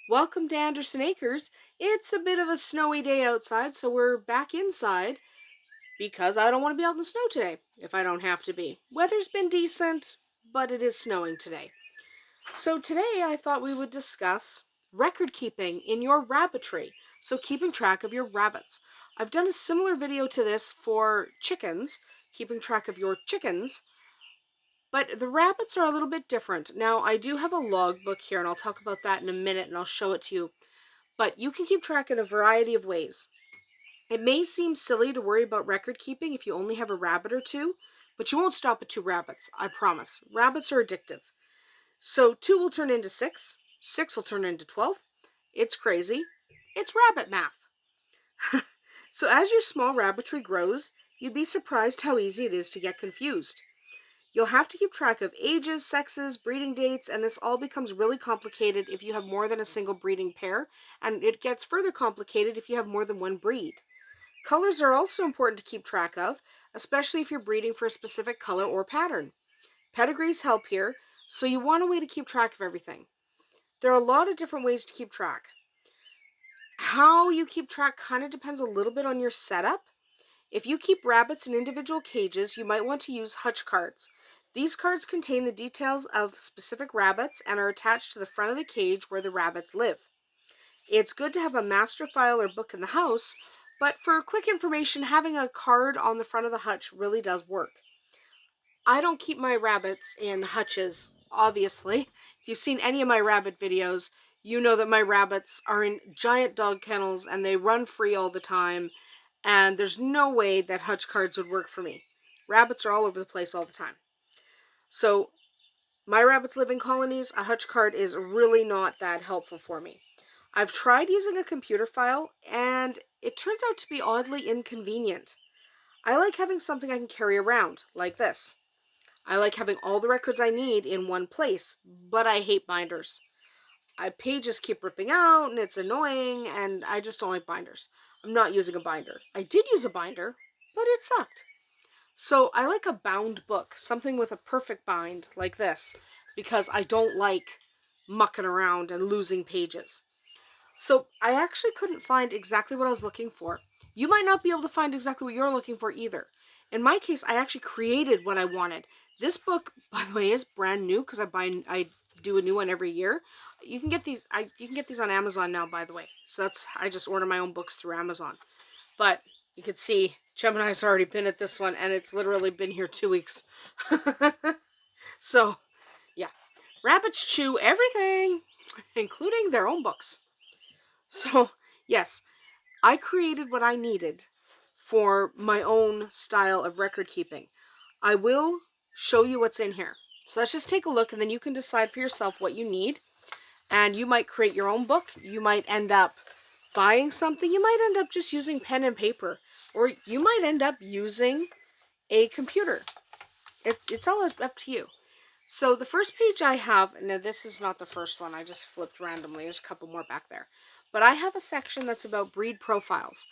Welcome to Andersen Acres. It's a bit of a snowy day outside, so we're back inside because I don't want to be out in the snow today if I don't have to be. Weather's been decent, but it is snowing today. So today I thought we would discuss record keeping in your rabbitry. So keeping track of your rabbits. I've done a similar video to this for chickens, keeping track of your chickens, but the rabbits are a little bit different. Now, I do have a logbook here, and I'll talk about that in a minute, and I'll show it to you. But you can keep track in a variety of ways. It may seem silly to worry about record keeping if you only have a rabbit or two, but you won't stop at 2 rabbits, I promise. Rabbits are addictive. So 2 will turn into 6, 6 will turn into 12. It's crazy. It's rabbit math. So as your small rabbitry grows, you'd be surprised how easy it is to get confused. You'll have to keep track of ages, sexes, breeding dates, and this all becomes really complicated if you have more than a single breeding pair, and it gets further complicated if you have more than one breed. Colors are also important to keep track of, especially if you're breeding for a specific color or pattern. Pedigrees help here, so you want a way to keep track of everything. There are a lot of different ways to keep track. How you keep track kind of depends a little bit on your setup. If you keep rabbits in individual cages, you might want to use hutch cards. These cards contain the details of specific rabbits and are attached to the front of the cage where the rabbits live. It's good to have a master file or book in the house, but for quick information, having a card on the front of the hutch really does work. I don't keep my rabbits in hutches, obviously. If you've seen any of my rabbit videos, you know that my rabbits are in giant dog kennels and they run free all the time, and there's no way that hutch cards would work for me. Rabbits are all over the place all the time. So, my rabbits live in colonies. A hutch card is really not that helpful for me. I've tried using a computer file, and it turns out to be oddly inconvenient. I like having something I can carry around, like this. I like having all the records I need in one place, but I hate binders. Pages keep ripping out, and it's annoying, and I just don't like binders. I'm not using a binder. I did use a binder, but it sucked. So I like a bound book, something with a perfect bind, like this, because I don't like mucking around and losing pages. So I actually couldn't find exactly what I was looking for. You might not be able to find exactly what you're looking for either. In my case, I actually created what I wanted. This book, by the way, is brand new because I do a new one every year. You can get these on Amazon now, by the way. So I just order my own books through Amazon. But you can see Gemini's already been at this one, and it's literally been here 2 weeks. So, yeah. Rabbits chew everything, including their own books. So, yes, I created what I needed for my own style of record keeping. I will show you what's in here. So let's just take a look, and then you can decide for yourself what you need. And you might create your own book. You might end up buying something. You might end up just using pen and paper. Or you might end up using a computer. It's all up to you. So the first page I have, now this is not the first one, I just flipped randomly, there's a couple more back there. But I have a section that's about breed profiles.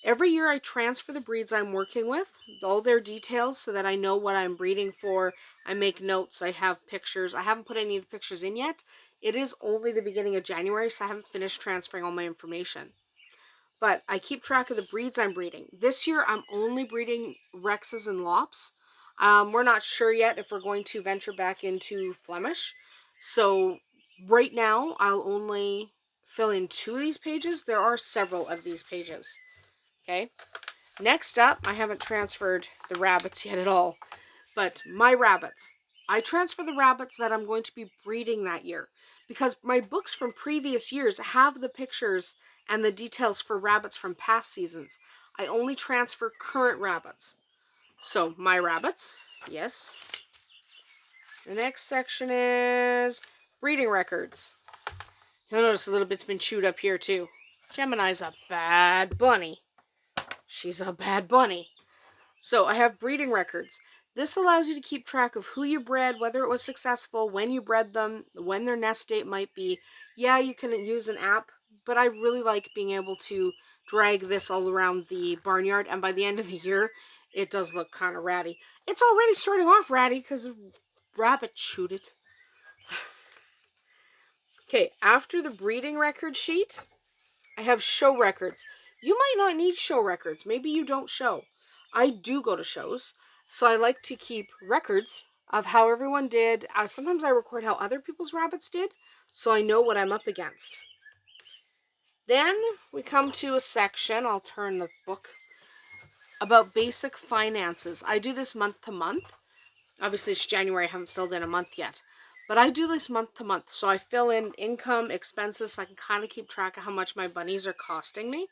Every year I transfer the breeds I'm working with, all their details, so that I know what I'm breeding for. I make notes, I have pictures. I haven't put any of the pictures in yet. It is only the beginning of January, so I haven't finished transferring all my information. But I keep track of the breeds I'm breeding. This year I'm only breeding Rexes and Lops. We're not sure yet if we're going to venture back into Flemish. So right now I'll only fill in 2 of these pages. There are several of these pages. Okay. Next up, I haven't transferred the rabbits yet at all. But my rabbits. I transfer the rabbits that I'm going to be breeding that year. Because my books from previous years have the pictures and the details for rabbits from past seasons. I only transfer current rabbits. So, my rabbits. Yes. The next section is breeding records. You'll notice a little bit's been chewed up here too. Gemini's a bad bunny. She's a bad bunny. So I have breeding records. This allows you to keep track of who you bred, whether it was successful, when you bred them, when their nest date might be. Yeah, you can use an app, but I really like being able to drag this all around the barnyard, and by the end of the year, it does look kind of ratty. It's already starting off ratty because a rabbit chewed it. Okay, after the breeding record sheet, I have show records. You might not need show records. Maybe you don't show. I do go to shows, so I like to keep records of how everyone did. Sometimes I record how other people's rabbits did, so I know what I'm up against. Then we come to a section, I'll turn the book, about basic finances. I do this month to month. Obviously, it's January, I haven't filled in a month yet. But I do this month to month. So I fill in income, expenses, so I can kind of keep track of how much my bunnies are costing me.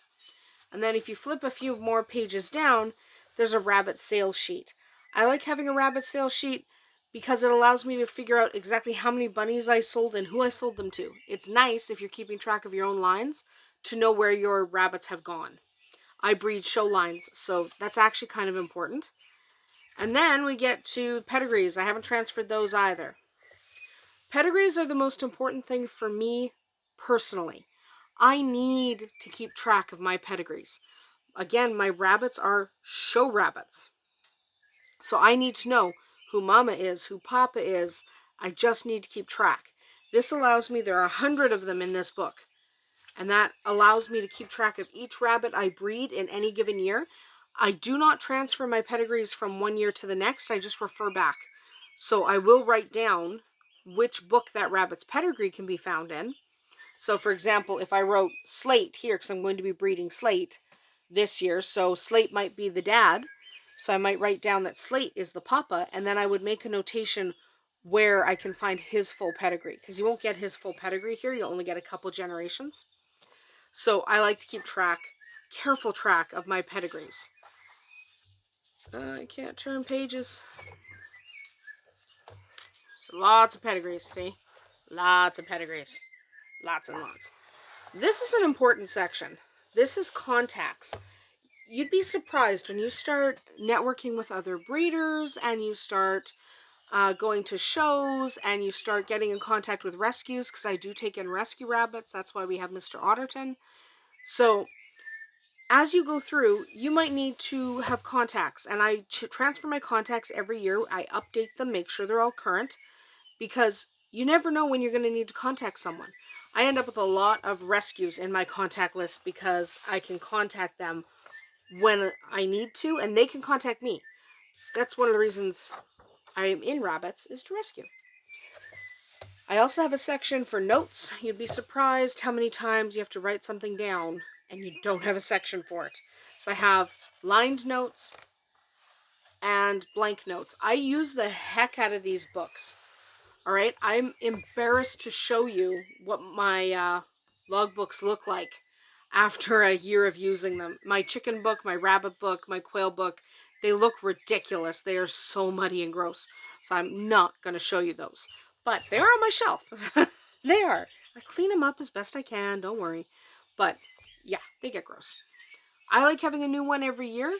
And then if you flip a few more pages down, there's a rabbit sales sheet. I like having a rabbit sales sheet because it allows me to figure out exactly how many bunnies I sold and who I sold them to. It's nice if you're keeping track of your own lines to know where your rabbits have gone. I breed show lines, so that's actually kind of important. And then we get to pedigrees. I haven't transferred those either. Pedigrees are the most important thing for me personally. I need to keep track of my pedigrees. Again, my rabbits are show rabbits. So I need to know who Mama is, who Papa is. I just need to keep track. This allows me, there are 100 of them in this book, and that allows me to keep track of each rabbit I breed in any given year. I do not transfer my pedigrees from one year to the next. I just refer back. So I will write down which book that rabbit's pedigree can be found in. So for example, if I wrote Slate here, because I'm going to be breeding Slate this year, so Slate might be the dad. So I might write down that Slate is the papa, and then I would make a notation where I can find his full pedigree, because you won't get his full pedigree here. You'll only get a couple generations. So I like to keep careful track of my pedigrees. I can't turn pages. So lots of pedigrees, see? Lots of pedigrees. Lots and lots. This is an important section. This is contacts. You'd be surprised when you start networking with other breeders and you start going to shows and you start getting in contact with rescues, because I do take in rescue rabbits. That's why we have Mr. Otterton. So as you go through, you might need to have contacts, and I transfer my contacts every year. I update them, make sure they're all current, because you never know when you're going to need to contact someone. I end up with a lot of rescues in my contact list because I can contact them when I need to, and they can contact me. That's one of the reasons I am in rabbits, is to rescue. I also have a section for notes. You'd be surprised how many times you have to write something down and you don't have a section for it. So I have lined notes and blank notes. I use the heck out of these books. All right, I'm embarrassed to show you what my logbooks look like after a year of using them. My chicken book, my rabbit book, my quail book, they look ridiculous. They are so muddy and gross. So I'm not going to show you those. But they are on my shelf. They are. I clean them up as best I can, don't worry. But yeah, they get gross. I like having a new one every year.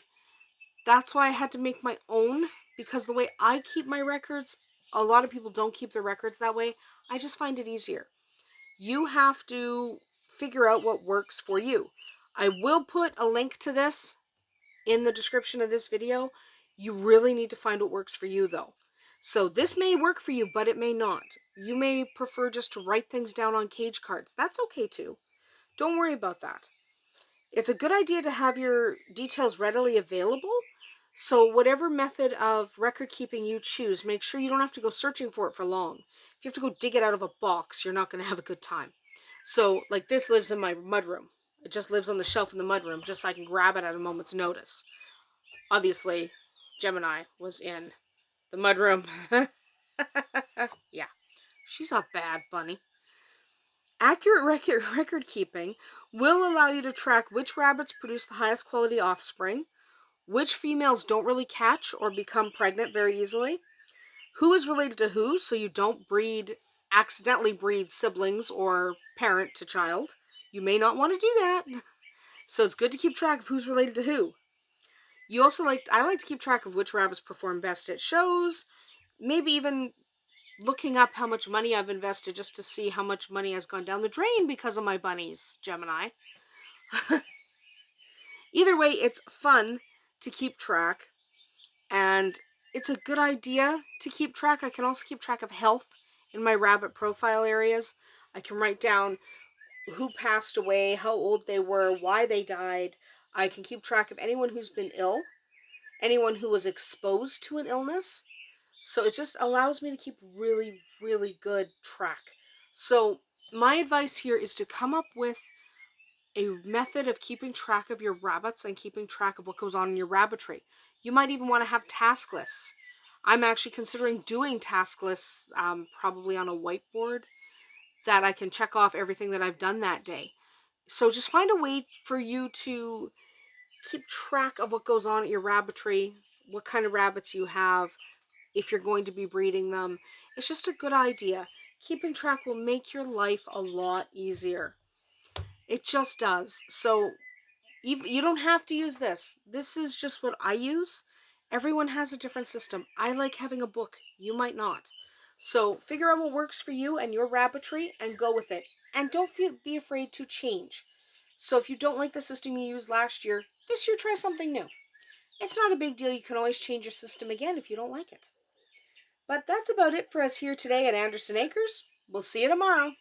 That's why I had to make my own, because the way I keep my records, a lot of people don't keep their records that way. I just find it easier. You have to figure out what works for you. I will put a link to this in the description of this video. You really need to find what works for you, though. So this may work for you, but it may not. You may prefer just to write things down on cage cards. That's okay too. Don't worry about that. It's a good idea to have your details readily available. So whatever method of record keeping you choose, make sure you don't have to go searching for it for long. If you have to go dig it out of a box, you're not going to have a good time. So like this lives in my mudroom. It just lives on the shelf in the mudroom, just so I can grab it at a moment's notice. Obviously, Gemini was in the mudroom. Yeah, she's a bad bunny. Accurate record keeping will allow you to track which rabbits produce the highest quality offspring, which females don't really catch or become pregnant very easily, who is related to who, so you don't accidentally breed siblings or parent to child. You may not want to do that. So it's good to keep track of who's related to who. I like to keep track of which rabbits perform best at shows, maybe even looking up how much money I've invested just to see how much money has gone down the drain because of my bunnies, Gemini. Either way, it's fun to keep track, and it's a good idea to keep track. I can also keep track of health in my rabbit profile areas. I can write down who passed away, how old they were, why they died. I can keep track of anyone who's been ill, anyone who was exposed to an illness. So it just allows me to keep really, really good track. So my advice here is to come up with a method of keeping track of your rabbits and keeping track of what goes on in your rabbitry. You might even want to have task lists. I'm actually considering doing task lists, probably on a whiteboard, that I can check off everything that I've done that day. So just find a way for you to keep track of what goes on at your rabbitry, what kind of rabbits you have, if you're going to be breeding them. It's just a good idea. Keeping track will make your life a lot easier. It just does. So you don't have to use this. This is just what I use. Everyone has a different system. I like having a book. You might not. So figure out what works for you and your rabbitry and go with it. And don't be afraid to change. So if you don't like the system you used last year, this year try something new. It's not a big deal. You can always change your system again if you don't like it. But that's about it for us here today at Andersen Acres. We'll see you tomorrow.